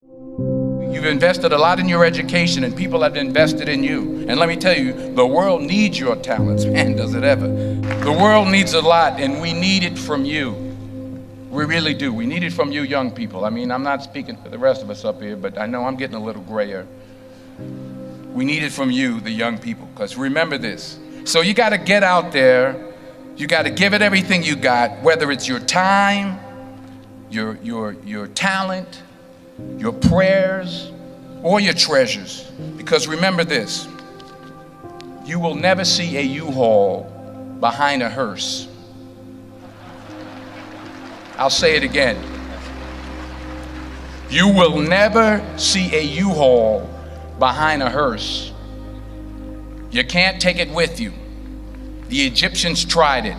You've invested a lot in your education, and people have invested in you. And let me tell you, the world needs your talents. Man, does it ever. The world needs a lot, and we need it from you. We really do. We need it from you young people. I mean, I'm not speaking for the rest of us up here, but I know I'm getting a little grayer. We need it from you, the young people, because remember this. So you got to get out there. You got to give it everything you got, whether it's your time, your talent, your prayers, or your treasures. Because remember this, you will never see a U-Haul behind a hearse. I'll say it again. You will never see a U-Haul behind a hearse. You can't take it with you. The Egyptians tried it,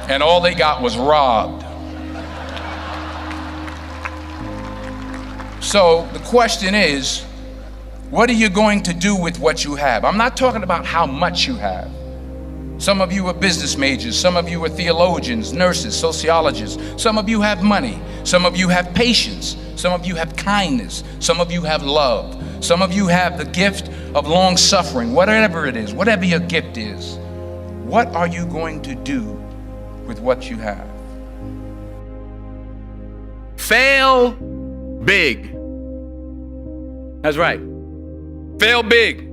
and all they got was robbed. So the question is, what are you going to do with what you have? I'm not talking about how much you have. Some of you are business majors, some of you are theologians, nurses, sociologists. Some of you have money, some of you have patience, some of you have kindness, some of you have love, some of you have the gift of long suffering. Whatever it is, whatever your gift is, what are you going to do with what you have? Fail big. That's right. Fail big.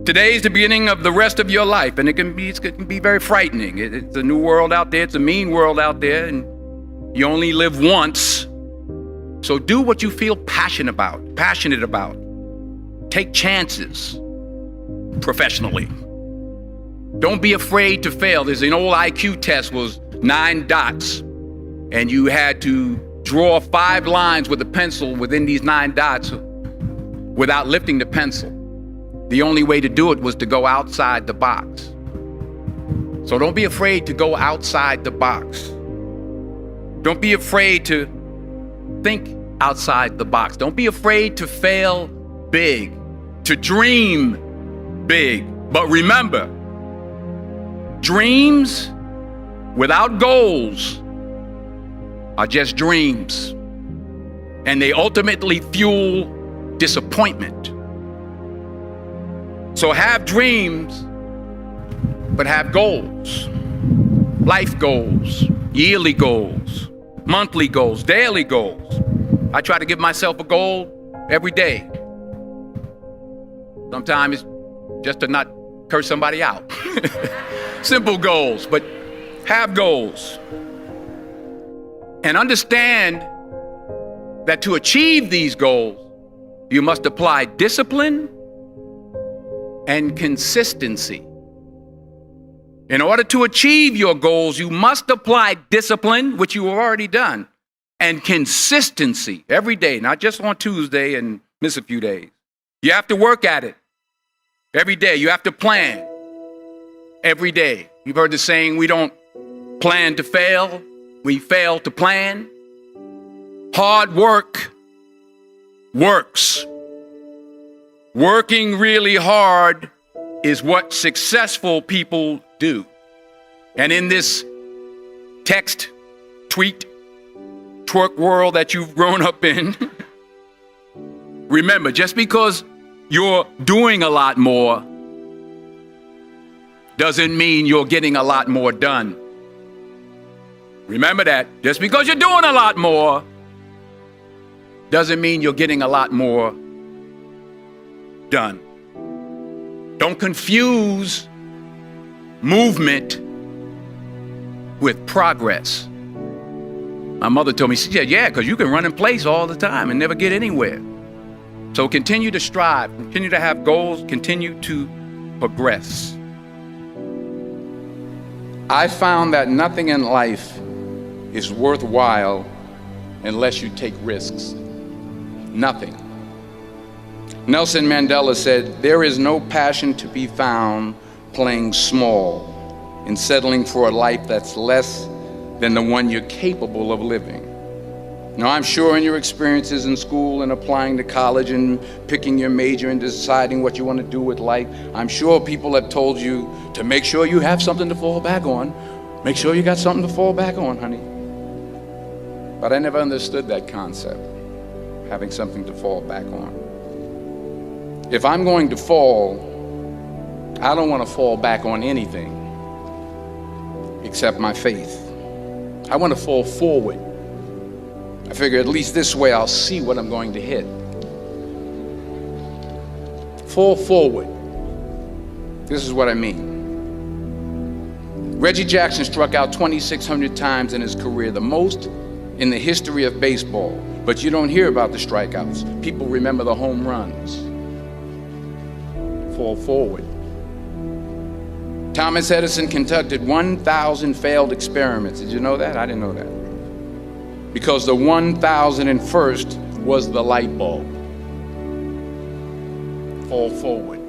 Today's the beginning of the rest of your life, and it can be very frightening. It's a new world out there. It's a mean world out there, and you only live once. So do what you feel passionate about. Take chances professionally. Don't be afraid to fail. There's an old IQ test, was 9 dots, and you had to draw 5 lines with a pencil within these 9 dots without lifting the pencil. The only way to do it was to go outside the box. So don't be afraid to go outside the box. Don't be afraid to think outside the box. Don't be afraid to fail big, to dream big. But remember, dreams without goals are just dreams, and they ultimately fuel disappointment. So have dreams, but have goals. Life goals, yearly goals, monthly goals, daily goals. I try to give myself a goal every day. Sometimes it's just to not curse somebody out. Simple goals, but have goals. And understand that to achieve these goals, you must apply discipline and consistency. In order to achieve your goals, you must apply discipline, which you have already done, and consistency every day, not just on Tuesday and miss a few days. You have to work at it every day. You have to plan every day. You've heard the saying, we don't plan to fail, we fail to plan. Hard work works. Working really hard is what successful people do. And in this text, tweet, twerk world that you've grown up in, remember, just because you're doing a lot more doesn't mean you're getting a lot more done. Remember that. Just because you're doing a lot more doesn't mean you're getting a lot more done. Don't confuse movement with progress. My mother told me, she said, yeah, because you can run in place all the time and never get anywhere. So continue to strive, continue to have goals, continue to progress. I found that nothing in life is worthwhile unless you take risks. Nothing. Nelson Mandela said, there is no passion to be found playing small and settling for a life that's less than the one you're capable of living. Now, I'm sure in your experiences in school and applying to college and picking your major and deciding what you want to do with life, I'm sure people have told you to make sure you have something to fall back on. Make sure you got something to fall back on, honey. But I never understood that concept, having something to fall back on. If I'm going to fall, I don't want to fall back on anything except my faith. I want to fall forward. I figure at least this way I'll see what I'm going to hit. Fall forward. This is what I mean. Reggie Jackson struck out 2,600 times in his career, the most in the history of baseball. But you don't hear about the strikeouts. People remember the home runs. Fall forward. Thomas Edison conducted 1,000 failed experiments. Did you know that? I didn't know that. Because the 1,001st was the light bulb. Fall forward.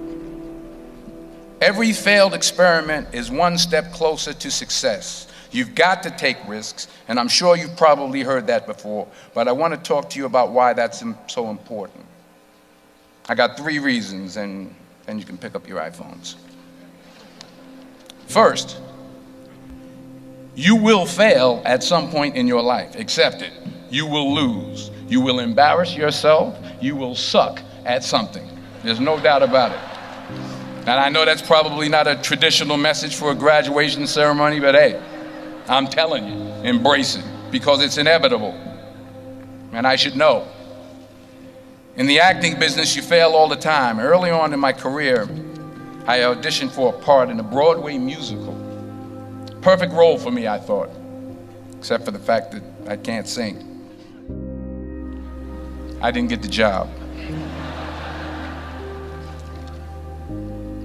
Every failed experiment is one step closer to success. You've got to take risks, and I'm sure you've probably heard that before, but I want to talk to you about why that's so important. I got 3 reasons, and then you can pick up your iPhones. First, you will fail at some point in your life. Accept it. You will lose. You will embarrass yourself. You will suck at something. There's no doubt about it. And I know that's probably not a traditional message for a graduation ceremony, but hey, I'm telling you, embrace it, because it's inevitable. And I should know. In the acting business, you fail all the time. Early on in my career, I auditioned for a part in a Broadway musical. Perfect role for me, I thought, except for the fact that I can't sing. I didn't get the job.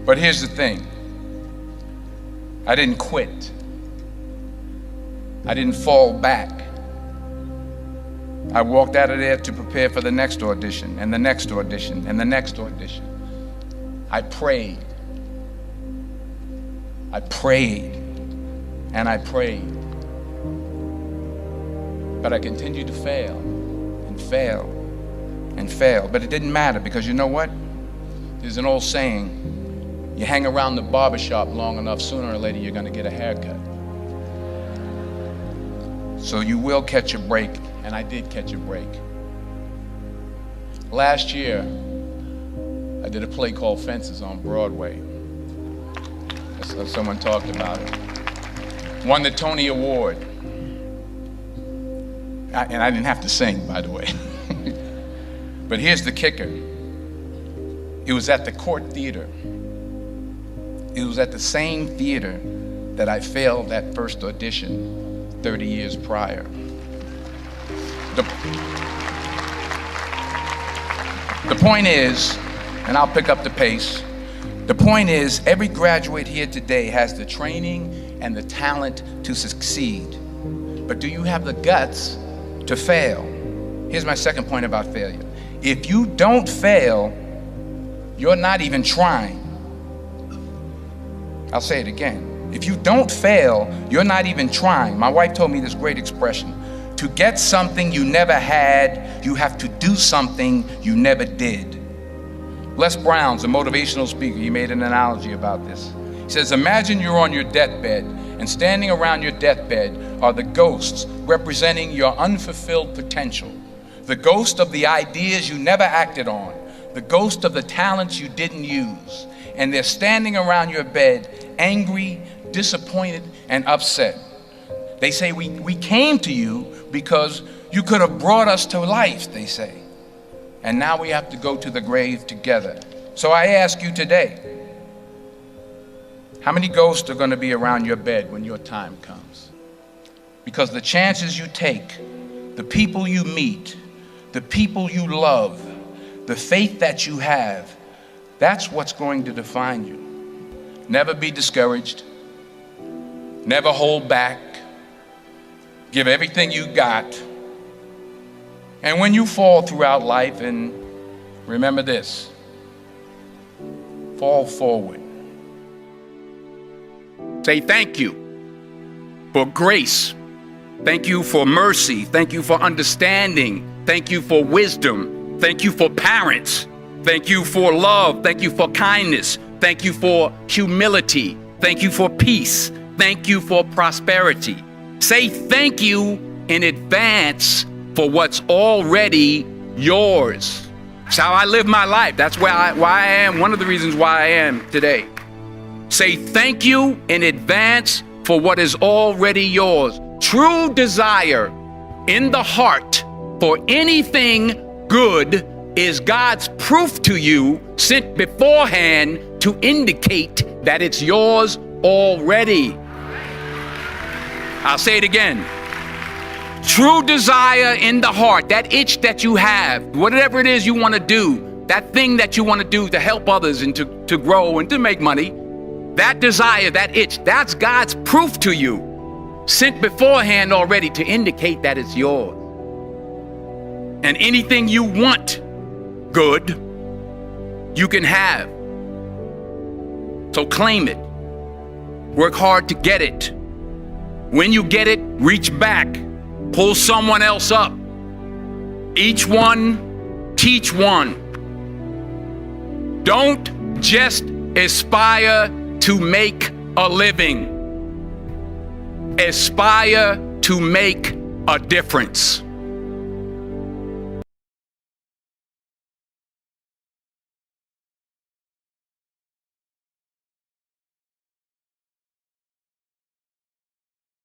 But here's the thing. I didn't quit. I didn't fall back. I walked out of there to prepare for the next audition, and the next audition, and the next audition. I prayed. I prayed, and I prayed. But I continued to fail, and fail, and fail. But it didn't matter, because you know what? There's an old saying, you hang around the barbershop long enough, sooner or later you're going to get a haircut. So you will catch a break, and I did catch a break. Last year, I did a play called Fences on Broadway. Someone talked about it. Won the Tony Award. And I didn't have to sing, by the way. But here's the kicker. It was at the Court Theater. It was at the same theater that I failed that first audition 30 years prior. The point is, and I'll pick up the pace, the point is every graduate here today has the training and the talent to succeed. But do you have the guts to fail? Here's my second point about failure. If you don't fail, you're not even trying. I'll say it again. If you don't fail, you're not even trying. My wife told me this great expression. To get something you never had, you have to do something you never did. Les Brown's a motivational speaker. He made an analogy about this. He says, imagine you're on your deathbed, and standing around your deathbed are the ghosts representing your unfulfilled potential. The ghost of the ideas you never acted on. The ghost of the talents you didn't use. And they're standing around your bed, angry, disappointed, and upset. They say, we came to you because you could have brought us to life, they say. And now we have to go to the grave together. So I ask you today, how many ghosts are going to be around your bed when your time comes? Because the chances you take, the people you meet, the people you love, the faith that you have, that's what's going to define you. Never be discouraged. Never hold back. Give everything you got. And when you fall throughout life, and remember this, fall forward. Say thank you for grace. Thank you for mercy. Thank you for understanding. Thank you for wisdom. Thank you for parents. Thank you for love. Thank you for kindness. Thank you for humility. Thank you for peace. Thank you for prosperity. Say thank you in advance for what's already yours. That's how I live my life. That's why I am, one of the reasons why I am today. Say thank you in advance for what is already yours. True desire in the heart for anything good is God's proof to you, sent beforehand to indicate that it's yours already. I'll say it again. True desire in the heart, that itch that you have, whatever it is you want to do, that thing that you want to do to help others and to grow and to make money, that desire, that itch, that's God's proof to you, sent beforehand already to indicate that it's yours. And anything you want good, you can have. So claim it. Work hard to get it. When you get it, reach back. Pull someone else up. Each one, teach one. Don't just aspire to make a living. Aspire to make a difference.